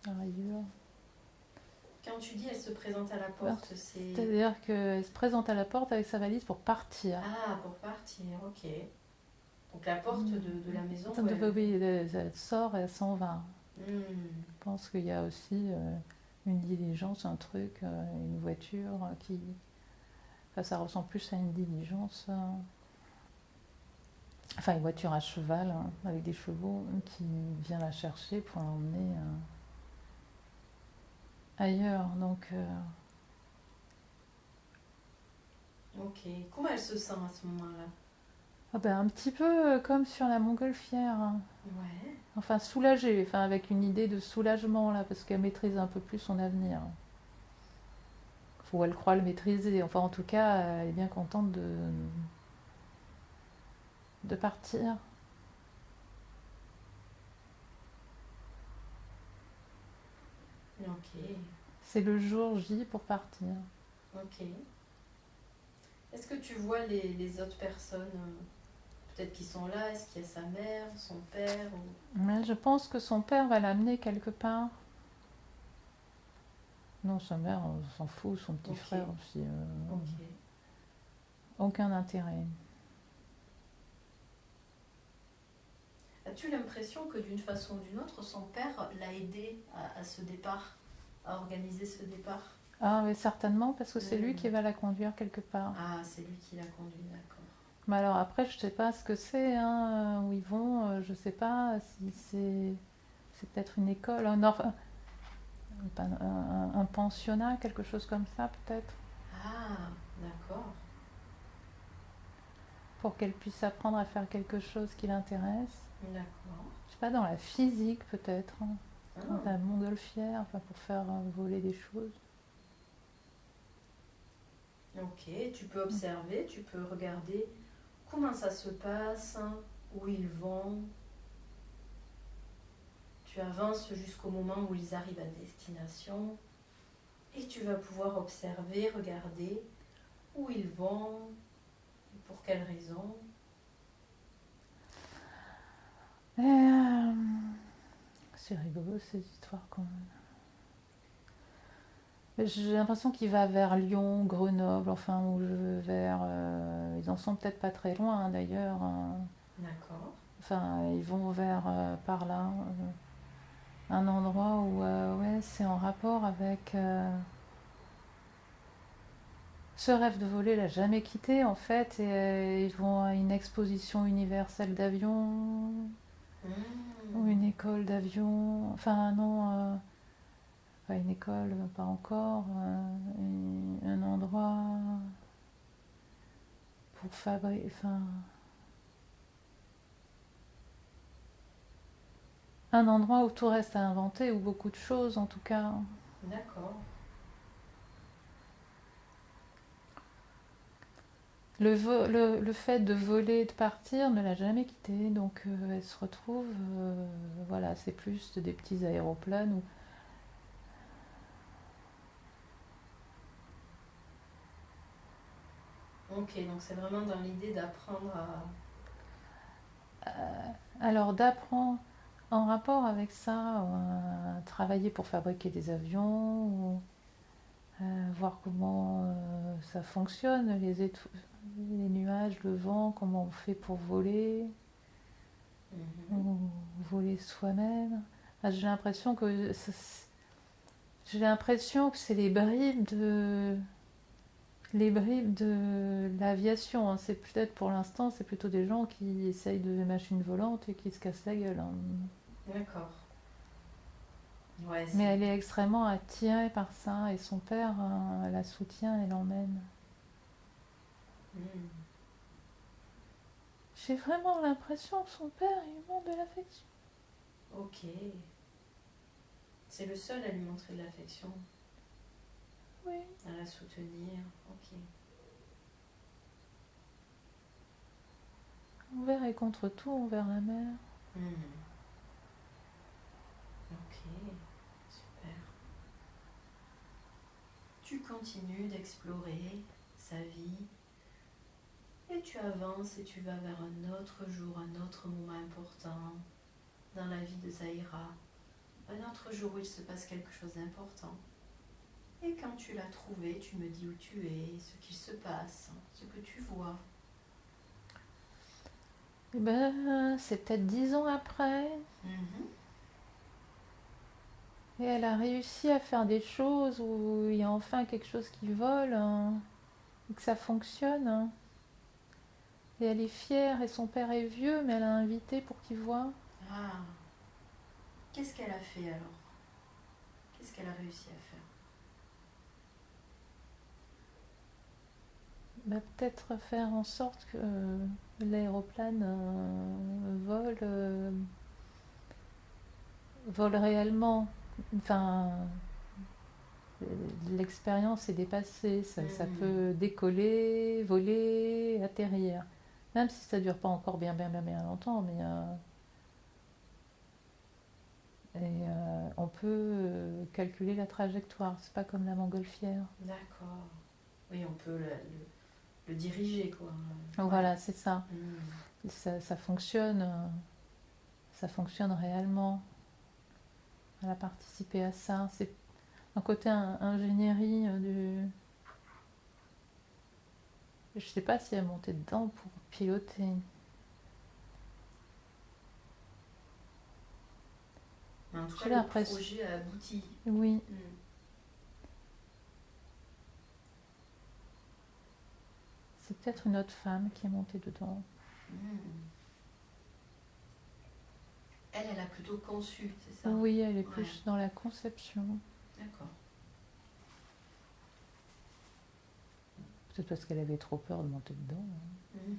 à rayures. Quand tu dis elle se présente à la porte, c'est... C'est-à-dire qu'elle se présente à la porte avec sa valise pour partir. Ah, pour partir, ok. Donc la porte de la maison où Oui, elle sort et elle s'en va. Hmm. Je pense qu'il y a aussi une diligence, un truc, une voiture qui... Enfin, ça ressemble plus à une diligence. Enfin, une voiture à cheval avec des chevaux qui vient la chercher pour l'emmener ailleurs. Donc, Ok. Comment elle se sent à ce moment-là? un petit peu comme sur la montgolfière. Ouais. Enfin, soulagée, enfin, avec une idée de soulagement là, parce qu'elle maîtrise un peu plus son avenir. Ou elle croit le maîtriser. Enfin, en tout cas, elle est bien contente de partir. Ok. C'est le jour J pour partir. Ok. Est-ce que tu vois les autres personnes, peut-être qui sont là? Est-ce qu'il y a sa mère, son père ou... Mais je pense que son père va l'amener quelque part. Non, sa mère, on s'en fout, son petit frère aussi. Ok. Aucun intérêt. As-tu l'impression que d'une façon ou d'une autre, son père l'a aidé à ce départ, à organiser ce départ? Ah oui, certainement, parce que c'est lui qui va la conduire quelque part. Ah, c'est lui qui l'a conduit, d'accord. Mais alors après, je sais pas ce que c'est, hein, où ils vont, je sais pas si c'est peut-être une école, un pensionnat, quelque chose comme ça peut-être, Ah, d'accord. pour qu'elle puisse apprendre à faire quelque chose qui l'intéresse. D'accord. Je sais pas, dans la physique peut-être, Ah, dans la montgolfière, enfin pour faire voler des choses. ok, tu peux observer, tu peux regarder comment ça se passe, où ils vont. Tu avances jusqu'au moment où ils arrivent à destination et tu vas pouvoir observer, regarder où ils vont, et pour quelles raisons. C'est rigolo ces histoires quand même. Mais j'ai l'impression qu'il va vers Lyon, Grenoble, enfin, ou vers. Ils en sont peut-être pas très loin d'ailleurs. D'accord. Enfin, ils vont vers par là. Un endroit où, ouais, c'est en rapport avec. Ce rêve de voler l'a jamais quitté en fait. Et ils vont à une exposition universelle d'avions, ou une école d'avions. Enfin, non. Pas une école, pas encore. Un endroit pour fabriquer. Enfin. Un endroit où tout reste à inventer, ou beaucoup de choses en tout cas. D'accord. Le fait de voler, de partir ne l'a jamais quitté, donc elle se retrouve, voilà, c'est plus des petits aéroplanes. Ok, donc c'est vraiment dans l'idée d'apprendre à... Alors d'apprendre en rapport avec ça, travailler pour fabriquer des avions, ou, voir comment ça fonctionne, les nuages, le vent, comment on fait pour voler, ou voler soi-même. J'ai l'impression que c'est les bribes de l'aviation, hein. C'est peut-être pour l'instant, c'est plutôt des gens qui essayent de machines volantes et qui se cassent la gueule, hein. D'accord. Ouais, Mais elle est extrêmement attirée par ça et son père la soutient et l'emmène. J'ai vraiment l'impression que son père lui montre de l'affection. Ok. C'est le seul à lui montrer de l'affection, Oui. à la soutenir. Ok. Envers et contre tout, envers la mer. Ok, super. Tu continues d'explorer sa vie, Et tu avances et tu vas vers un autre jour, un autre moment important dans la vie de Zahira. Un autre jour où il se passe quelque chose d'important. Et quand tu l'as trouvé, tu me dis où tu es, ce qu'il se passe, ce que tu vois. Eh ben, c'est peut-être 10 ans après. Mhm. Et elle a réussi à faire des choses où il y a enfin quelque chose qui vole, hein, et que ça fonctionne, hein. Et elle est fière, et son père est vieux, mais elle a invité pour qu'il voie. Ah, qu'est-ce qu'elle a fait alors? Qu'est-ce qu'elle a réussi à faire? Bah, peut-être faire en sorte que l'aéroplane vole réellement. Enfin, l'expérience est dépassée. Ça peut décoller, voler, atterrir. Même si ça dure pas encore bien, bien, bien, bien longtemps, mais on peut calculer la trajectoire. C'est pas comme la montgolfière. D'accord. Oui, on peut le diriger, quoi. Donc Ouais. voilà, c'est ça. Mm. Ça fonctionne. Ça fonctionne réellement. Elle a participé à ça. C'est un côté ingénierie du. Je sais pas si elle est montée dedans pour piloter. Mais en tout J'ai cas, le l'impression. projet a abouti. Oui, Mm. c'est peut-être une autre femme qui est montée dedans. Mm. Elle a plutôt conçu, c'est ça? Oui, elle est Ouais. plus dans la conception. D'accord. Peut-être parce qu'elle avait trop peur de monter dedans. Mm.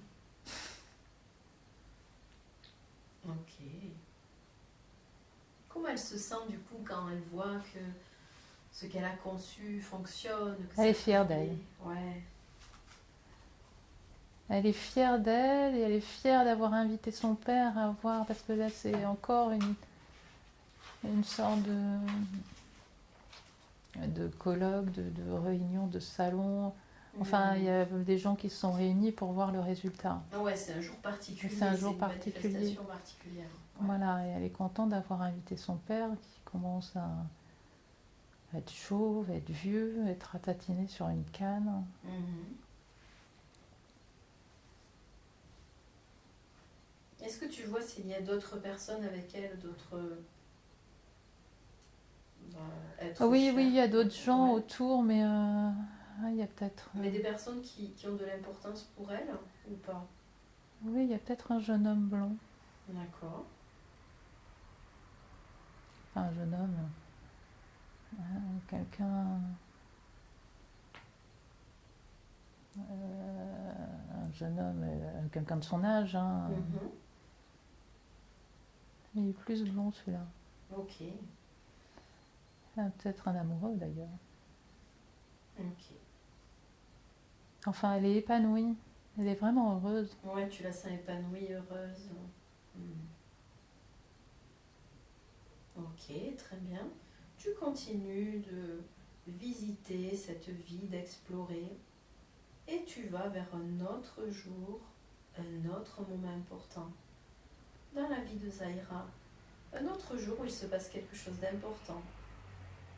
Ok. Comment elle se sent du coup quand elle voit que ce qu'elle a conçu fonctionne, que Elle est ça fière plaît? d'elle. Ouais. Elle est fière d'elle et elle est fière d'avoir invité son père à voir, parce que là c'est encore une sorte de colloque, de réunion, de salon. Enfin, il y a des gens qui se sont réunis pour voir le résultat. Ouais, c'est un jour particulier, C'est un jour une particulier. manifestation particulière. Ouais. Voilà, et elle est contente d'avoir invité son père qui commence à être chauve, être vieux, être ratatiné sur une canne. Mhm. Est-ce que tu vois s'il y a d'autres personnes avec elle, d'autres êtres Oui, chers? oui, il y a d'autres gens Ouais. autour, mais il y a peut-être. Mais des personnes qui ont de l'importance pour elle ou pas? Oui, il y a peut-être un jeune homme blanc. D'accord. Enfin, un jeune homme. Quelqu'un. Un jeune homme, quelqu'un de son âge, hein. Mhm. Il est plus blond celui-là. Ok. Peut-être un amoureux d'ailleurs. Ok. Enfin, elle est épanouie. Elle est vraiment heureuse. Ouais, tu la sens épanouie, heureuse. Hmm. Ok, très bien. Tu continues de visiter cette vie, d'explorer, et tu vas vers un autre jour, un autre moment important dans la vie de Zahira. Un autre jour où il se passe quelque chose d'important.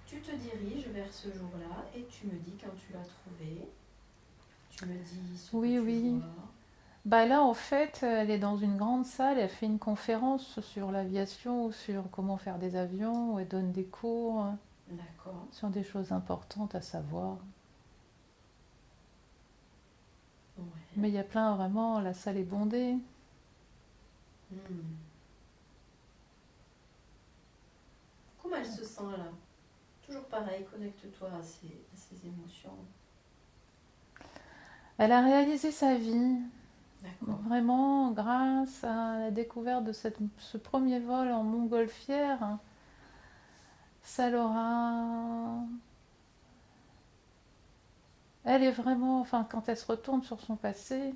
Tu te diriges vers ce jour-là et tu me dis quand tu l'as trouvé. Tu me dis ce Oui, que tu oui. vois. Bah là, en fait, elle est dans une grande salle. Elle fait une conférence sur l'aviation, sur comment faire des avions. Où elle donne des cours D'accord. sur des choses importantes à savoir. Ouais. Mais il y a plein, vraiment, la salle est bondée. Hmm. Comment elle se sent là? Toujours pareil, connecte-toi à ces émotions. Elle a réalisé sa vie, D'accord. vraiment grâce à la découverte de ce premier vol en montgolfière. Ça l'aura. Elle est vraiment, enfin, quand elle se retourne sur son passé,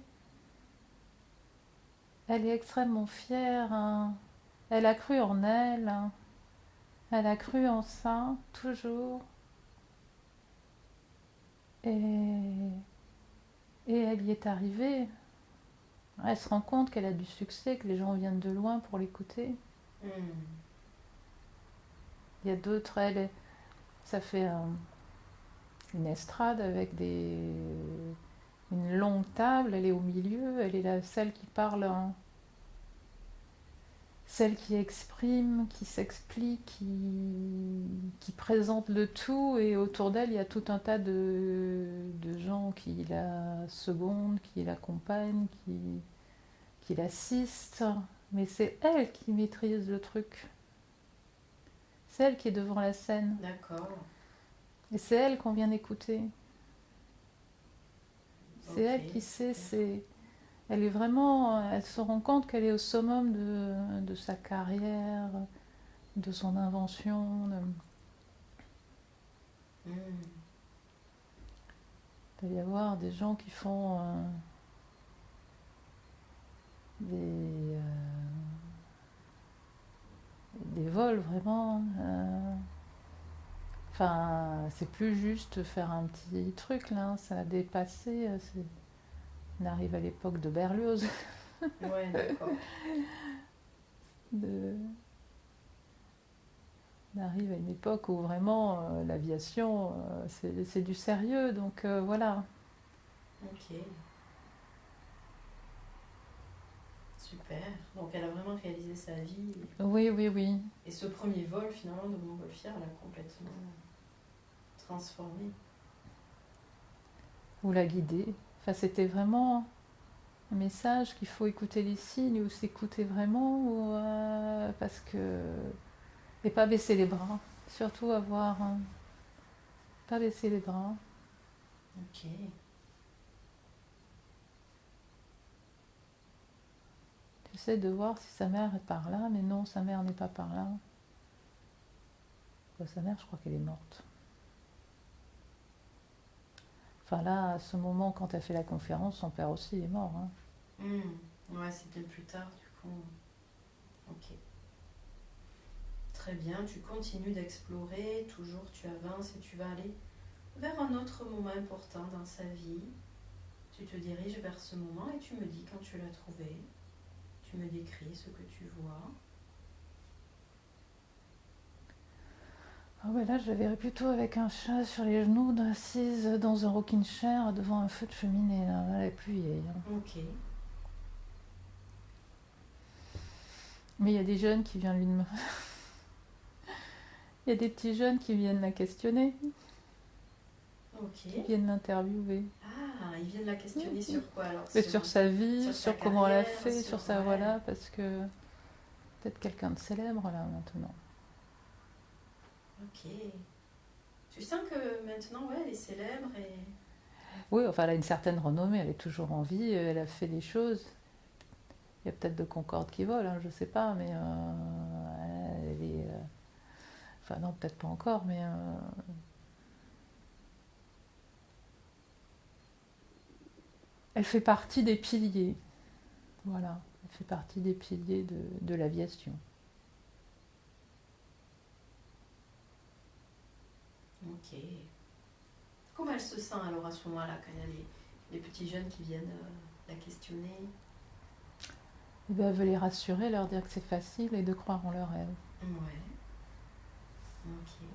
elle est extrêmement fière, hein. Elle a cru en elle, hein. Elle a cru en ça, toujours. Et elle y est arrivée. Elle se rend compte qu'elle a du succès, que les gens viennent de loin pour l'écouter. Hmm. Il y a d'autres, ça fait une estrade avec une longue table, elle est au milieu, elle est celle qui parle, celle qui exprime, qui s'explique, qui présente le tout, et autour d'elle, il y a tout un tas de gens qui la secondent, qui l'accompagnent, qui l'assistent. Mais c'est elle qui maîtrise le truc. C'est elle qui est devant la scène. D'accord. Et c'est elle qu'on vient écouter. C'est Ok, elle qui sait, super. elle est vraiment, elle se rend compte qu'elle est au summum de sa carrière, de son invention. Hmm. Il peut y avoir des gens qui font des, des vols vraiment. Enfin, c'est plus juste faire un petit truc là, hein, ça a dépassé. On arrive à l'époque de Berlioz. Ouais, d'accord. de, on arrive à une époque où vraiment l'aviation, c'est du sérieux. Donc voilà. Ok, super. Donc elle a vraiment réalisé sa vie. Oui, oui, oui. Et ce premier vol, finalement, de Montgolfière, elle a complètement transformé. Ou la guider. Enfin, c'était vraiment un message qu'il faut écouter les signes ou s'écouter vraiment. Parce que. Et pas baisser les bras. Surtout avoir. Pas baisser les bras. Ok. J'essaie de voir si sa mère est par là, mais non, sa mère n'est pas par là. Sa mère, je crois qu'elle est morte. Enfin là, à ce moment, quand elle fait la conférence, son père aussi est mort. Hein. Ouais, c'est bien plus tard, du coup. Ok. Très bien, tu continues d'explorer, toujours tu avances et tu vas aller vers un autre moment important dans sa vie. Tu te diriges vers ce moment et tu me dis quand tu l'as trouvé. Tu me décris ce que tu vois. Ah ouais, là, je la verrais plutôt avec un chat sur les genoux, assise dans un rocking chair devant un feu de cheminée. Là. Elle est plus vieille. Hein. Ok. Mais il y a des jeunes qui viennent lui demander. Il y a des petits jeunes qui viennent la questionner, qui Ok. viennent l'interviewer. Ah, ils viennent la questionner sur quoi alors? Et sur sa vie, Sur sa sur comment elle a carrière, fait, sur sa Ouais. voilà, parce que peut-être quelqu'un de célèbre là maintenant. Ok. Tu sens que maintenant, ouais, elle est célèbre et... Oui, enfin elle a une certaine renommée, elle est toujours en vie, elle a fait des choses. Il y a peut-être de Concorde qui volent, hein, je sais pas, mais elle est. Enfin non, peut-être pas encore, mais elle fait partie des piliers. Voilà, elle fait partie des piliers de l'aviation. Ok. Comment elle se sent alors à ce moment-là, quand il y a les petits jeunes qui viennent la questionner? Et bien, elle veut les rassurer, leur dire que c'est facile et de croire en leurs rêves. Ouais. Ok.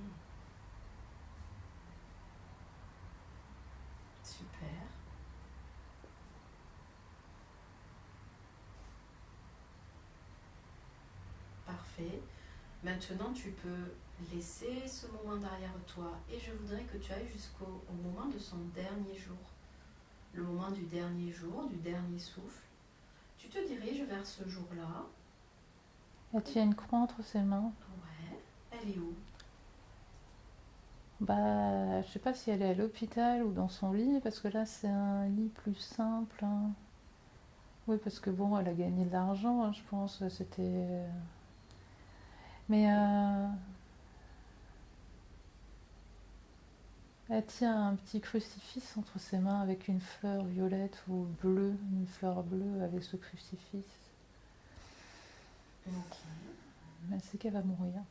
Super. Parfait. Maintenant, tu peux laisser ce moment derrière toi et je voudrais que tu ailles jusqu'au moment de son dernier jour. Le moment du dernier jour, du dernier souffle. Tu te diriges vers ce jour-là. Elle tient une croix entre ses mains. Ouais. Elle est où? Bah, je sais pas si elle est à l'hôpital ou dans son lit, parce que là c'est un lit plus simple. Hein. Oui, parce que bon, elle a gagné de l'argent, hein, je pense. C'était. Mais elle tient un petit crucifix entre ses mains avec une fleur violette ou bleue, une fleur bleue avec ce crucifix. Ok. Elle sait qu'elle va mourir.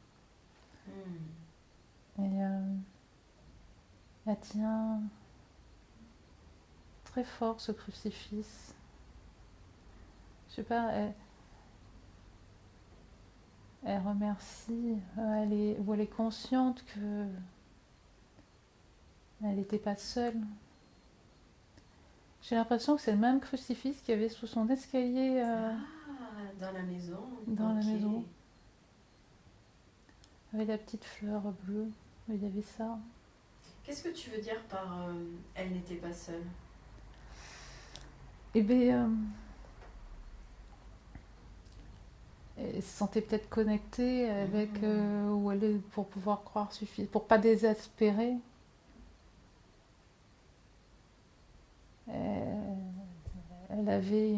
Hmm. Et elle tient très fort ce crucifix. sais pas, elle remercie, ou elle est consciente que elle n'était pas seule. J'ai l'impression que c'est le même crucifix qu'il y avait sous son escalier Dans la maison. dans la Ok. maison, avec la petite fleur bleue. Il y avait ça. Qu'est-ce que tu veux dire par elle n'était pas seule? Eh bien, elle se sentait peut-être connectée avec où elle est pour pouvoir croire suffisant, pour pas désespérer. Elle avait,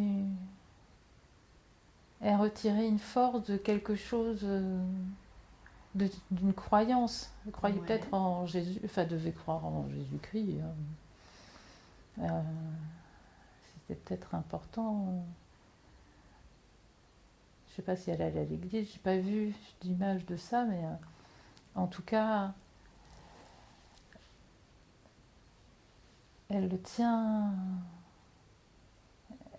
elle retirait une force de quelque chose, d'une croyance. Elle croyait peut-être en Jésus, enfin devait croire en Jésus-Christ. C'était peut-être important. Je sais pas si elle allait à l'église, j'ai pas vu d'image de ça, mais en tout cas, elle le tient,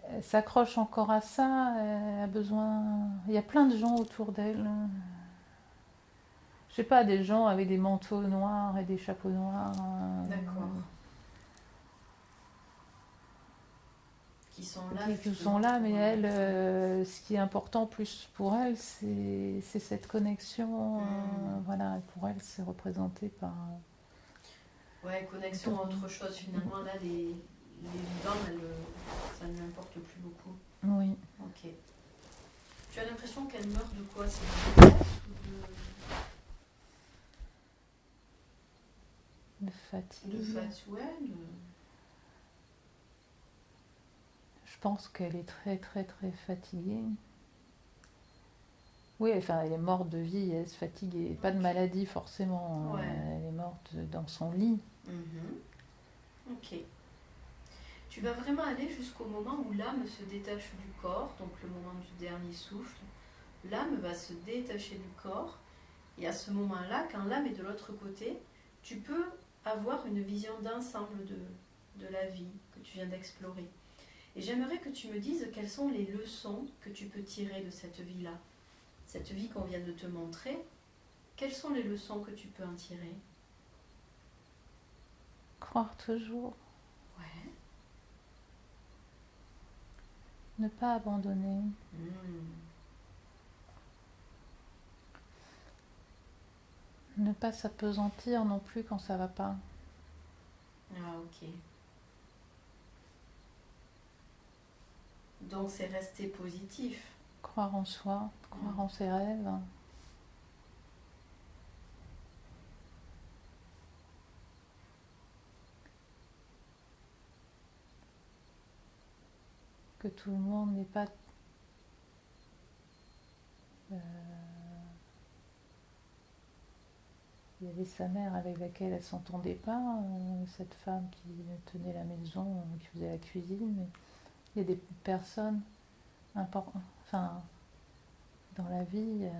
elle s'accroche encore à ça, elle a besoin. Il y a plein de gens autour d'elle. Je sais pas, des gens avec des manteaux noirs et des chapeaux noirs. D'accord. Qui sont là. Qui sont là, mais elle, ce qui est important plus pour elle, c'est cette connexion. Voilà, pour elle, c'est représenté par. Ouais, connexion à autre chose. Finalement, là, les vivants, ça ne lui importe plus beaucoup. Oui. Ok. Tu as l'impression qu'elle meurt de quoi? C'est de stress ou De fatigue. de fatigue? Ouais. Je pense qu'elle est très très très fatiguée. Oui, enfin, elle est morte de vie, elle se fatiguait. Pas de maladie forcément. Ouais. Elle est morte dans son lit. Ok. Tu vas vraiment aller jusqu'au moment où l'âme se détache du corps, donc le moment du dernier souffle. L'âme va se détacher du corps. Et à ce moment-là, quand l'âme est de l'autre côté, tu peux avoir une vision d'ensemble de la vie que tu viens d'explorer. Et j'aimerais que tu me dises quelles sont les leçons que tu peux tirer de cette vie-là. Cette vie qu'on vient de te montrer, quelles sont les leçons que tu peux en tirer? Croire toujours. Ouais. Ne pas abandonner. Ne pas s'apesantir non plus quand ça va pas. Ah, ok. Donc c'est rester positif. Croire en soi, croire en ses rêves. Que tout le monde n'est pas... Il y avait sa mère avec laquelle elle s'entendait pas, cette femme qui tenait la maison, qui faisait la cuisine. Mais il y a des personnes importantes. Enfin, dans la vie, il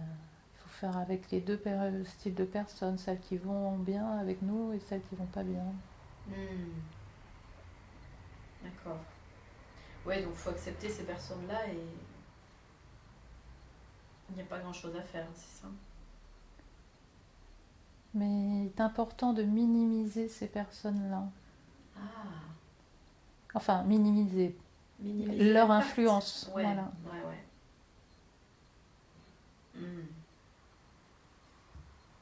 faut faire avec les deux styles de personnes, celles qui vont bien avec nous et celles qui vont pas bien. D'accord. Ouais, donc il faut accepter ces personnes-là et il n'y a pas grand-chose à faire, c'est ça? Mais il est important de minimiser ces personnes-là. Ah. Enfin, minimiser Minimiser leur l'impact. influence. Ouais, Voilà. ouais.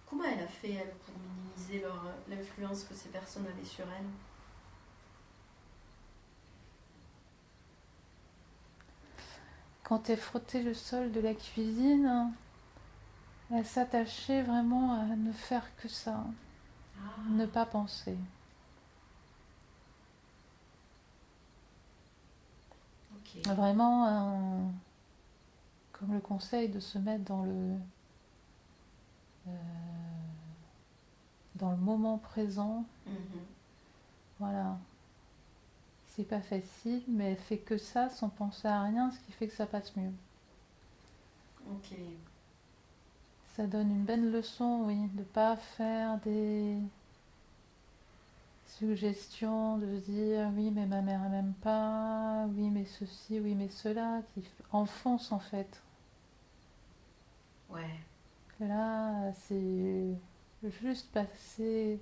Comment elle a fait, elle, pour minimiser l'influence que ces personnes avaient sur elle? Quand elle frottait le sol de la cuisine, elle s'attachait vraiment à ne faire que ça, ne pas penser. Okay. Vraiment, comme le conseil de se mettre dans le moment présent. Voilà. C'est pas facile, mais elle fait que ça sans penser à rien, ce qui fait que ça passe mieux. Ok. Ça donne une belle leçon, oui, de pas faire des suggestions de se dire oui mais ma mère elle m'aime pas, oui mais ceci, oui mais cela, qui enfoncent en fait. Ouais. Là, c'est juste passer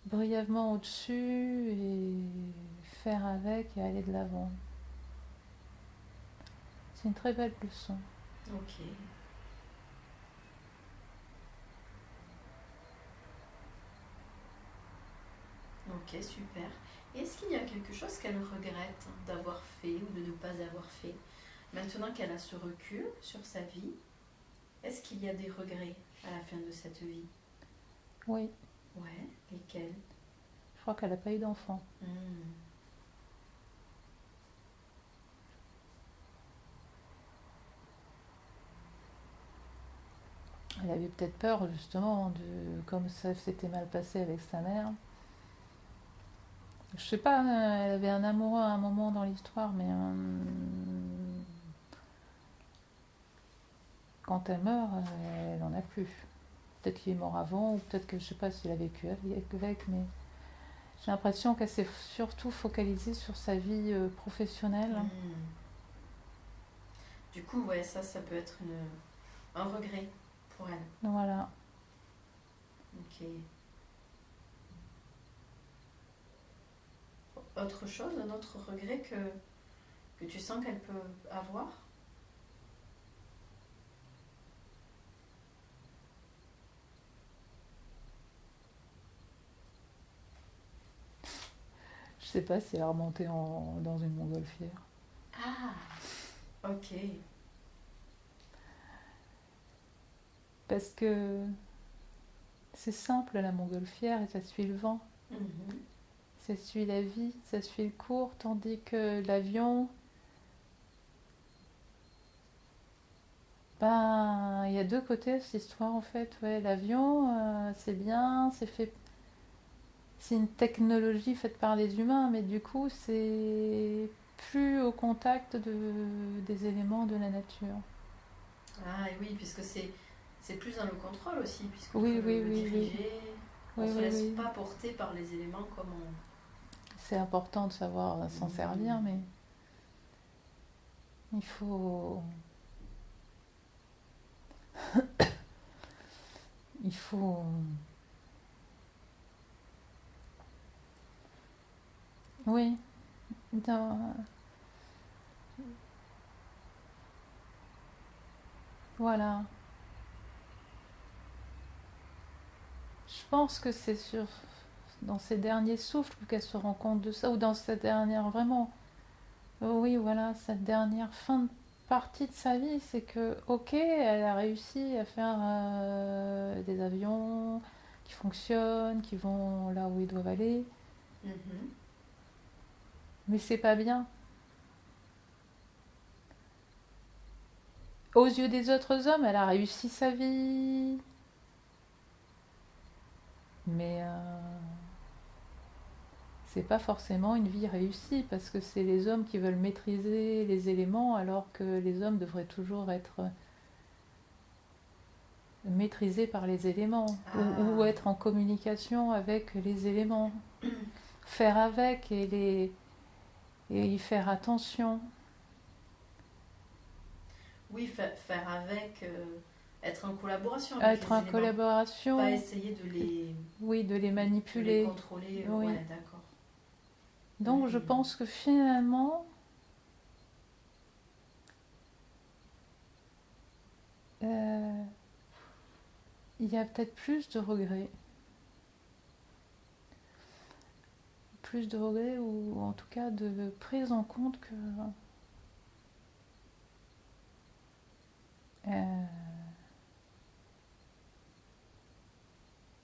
brièvement au-dessus et faire avec et aller de l'avant. C'est une très belle leçon. Ok. Ok, super. Et est-ce qu'il y a quelque chose qu'elle regrette d'avoir fait ou de ne pas avoir fait? Maintenant qu'elle a ce recul sur sa vie, est-ce qu'il y a des regrets à la fin de cette vie? Oui, Ouais, lesquels? je crois qu'elle n'a pas eu d'enfant. Hmm. Elle avait peut-être peur justement de comme ça s'était mal passé avec sa mère. Je sais pas, elle avait un amoureux à un moment dans l'histoire, mais quand elle meurt, elle n'en a plus. Peut-être qu'il est mort avant, ou peut-être que je sais pas s'il a vécu avec, mais j'ai l'impression qu'elle s'est surtout focalisée sur sa vie professionnelle. Hmm. Du coup, ouais, ça peut être un regret pour elle. Voilà. Ok. Autre chose, un autre regret que tu sens qu'elle peut avoir? Je sais pas si elle a remonté dans une montgolfière. Ah, ok. Parce que c'est simple la montgolfière et ça suit le vent. Mhm. Ça suit la vie, ça suit le cours, tandis que l'avion, ben, il y a deux côtés à cette histoire en fait. Ouais, l'avion, c'est bien, c'est fait, c'est une technologie faite par les humains, mais du coup, c'est plus au contact des éléments de la nature. Ah, et oui, puisque c'est plus dans le contrôle aussi, puisqu'on peut Oui, oui, le oui, oui, diriger. On oui, ne se oui, laisse oui. pas porter par les éléments comme on. C'est important de savoir s'en servir, Hmm. mais il faut, il faut, oui, dans- voilà. Je pense que c'est dans ses derniers souffles qu'elle se rend compte de ça, ou dans cette dernière, vraiment, oui, voilà, cette dernière fin de partie de sa vie, c'est que, ok, elle a réussi à faire des avions qui fonctionnent, qui vont là où ils doivent aller, Mhm. mais c'est pas bien. Aux yeux des autres hommes, elle a réussi sa vie, mais c'est pas forcément une vie réussie parce que c'est les hommes qui veulent maîtriser les éléments alors que les hommes devraient toujours être maîtrisés par les éléments ou Ah, être en communication avec les éléments, faire avec et y faire attention, oui, faire avec, être en collaboration avec être les en éléments. Pas collaboration, essayer oui, de les de les manipuler. contrôler. Oui. Ouais, d'accord. Donc je Mhm. pense que finalement, euh, il y a peut-être plus de regrets ou en tout cas de prise en compte que euh,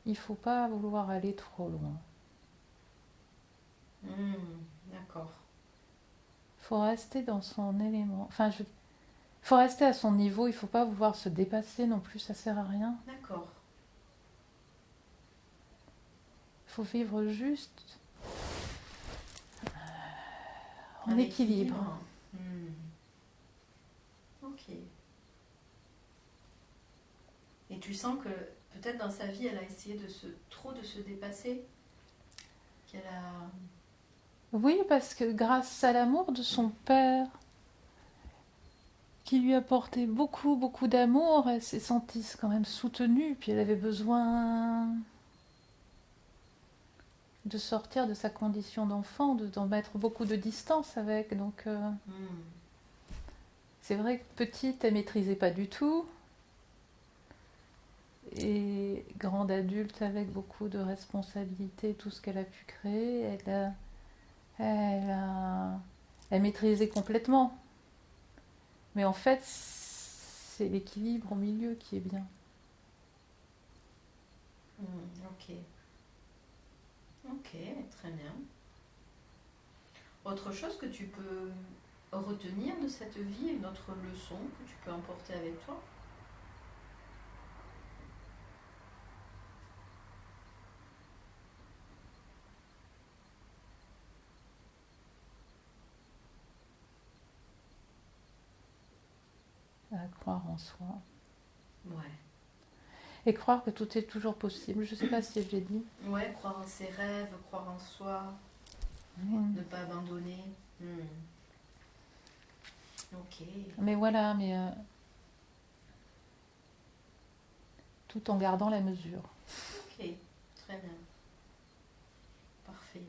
il faut pas vouloir aller trop loin. D'accord. Il faut rester dans son élément. Enfin, il faut rester à son niveau. Il faut pas vouloir se dépasser non plus. Ça sert à rien. D'accord. Il faut vivre juste en Un équilibre. équilibre. Hmm. Ok. Et tu sens que peut-être dans sa vie, elle a essayé trop de se dépasser, qu'elle a... Oui, parce que grâce à l'amour de son père, qui lui apportait beaucoup, beaucoup d'amour, elle s'est sentie quand même soutenue, puis elle avait besoin de sortir de sa condition d'enfant, d'en mettre beaucoup de distance avec. Donc c'est vrai que petite, elle maîtrisait pas du tout. Et grande adulte avec beaucoup de responsabilités, tout ce qu'elle a pu créer, elle maîtrisait complètement. Mais en fait, c'est l'équilibre au milieu qui est bien. Ok. Ok, très bien. Autre chose que tu peux retenir de cette vie, une autre leçon que tu peux emporter avec toi? À croire en soi. Ouais. Et croire que tout est toujours possible. Je ne sais pas si je l'ai dit. Ouais, croire en ses rêves, croire en soi, ne pas abandonner. Ok. Mais voilà, tout en gardant la mesure. Ok, très bien. Parfait.